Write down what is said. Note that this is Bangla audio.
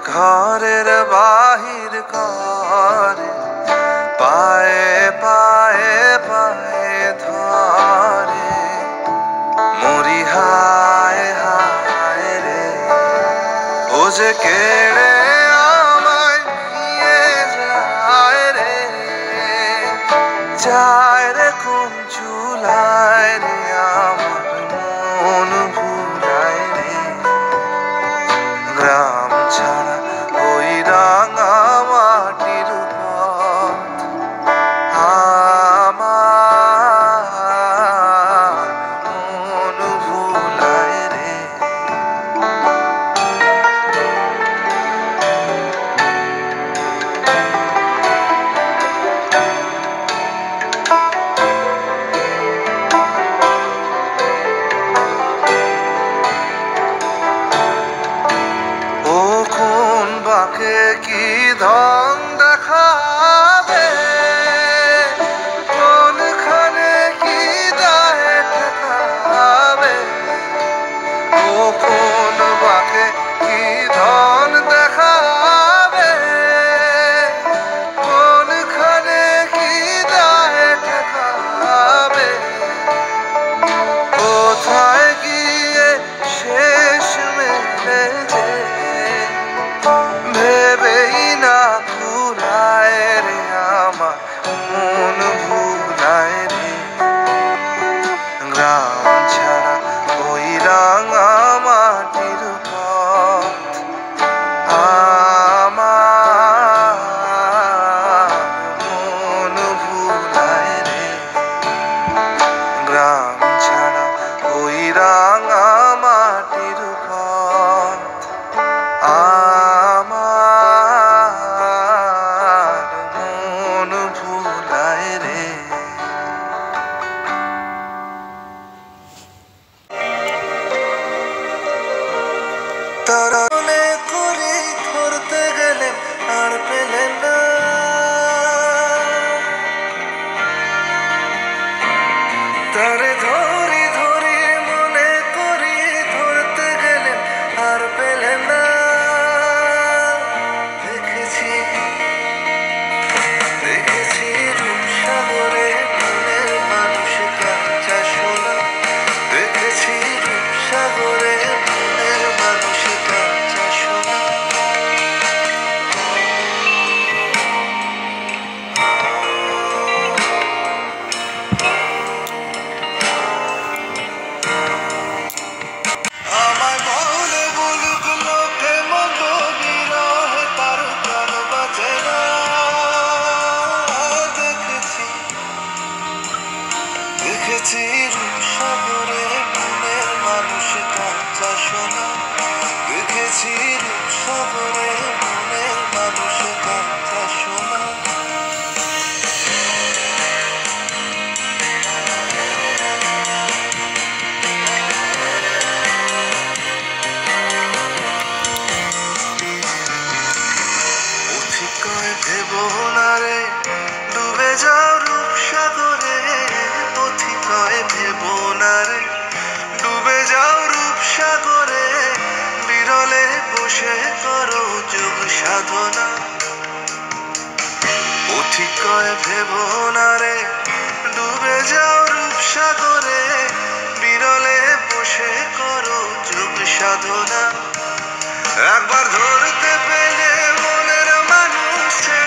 ঘরের বাহির করে পায়ে পায়ে পায়ে ধরে মরি হায় হায় রে ও যে কেড়ে আমায় নিয়ে যায় রে যায় রে কোন চুলায় রে আমার মন ভুলায় রে গ্রাম ছাড়া ওই রাঙা মাটির পথ আমার মন ভুলায় রে ও কোন বাঁকে কি ধন দেখাবে কোনখানে কি দায় ঠেকাবে ও কোন বাঁকে কি ধন দেখাবে কোনখানে কি দায় ঠেকাবে কোথায় গিয়ে শেষ মেলে যে ভেবেই না কুলায় রে আমার মন ভুলায় রে গ্রাম ছাড়া ওই রাঙা মাটির পথ আমার মন ভুলায় রে গ্রাম ছাড়া ওই রাঙা মাটির পথ আমার মন ভুলায় রে তারা মনে করে ধরতে গেলে আর পেলেন না তারে ধরি ধরি মনে করি ধরতে গেলে আর পেলেন না দেখেছি দেখেছি রূপসাগরে মনের মানুষ কাঁচা সোনা দেখেছি রূপসাগরে মনের মানুষ কাঁচা সোনা আমায় বলে বলুক লোকে মন্দ বিরহে তার প্রাণ বাঁচে না দেখেছি দেখেছি রূপসাগরে মনের মানুষ কাঁচা সোনা দেখেছি রূপসাগরে মনের মানুষ কাঁচা সোনা পথিকয় ভেবো না রে ডুবে যাও রূপসাগরে পথিকয় ভেবো না রে ডুবে যাও রূপসাগরে বিরলে বসে করো যোগ সাধনা পথিকয় ভেবো না রে ডুবে যাও রূপসাগরে বিরলে বসে করো যোগ সাধনা একবার ধরতে পেলে মনের মানুষে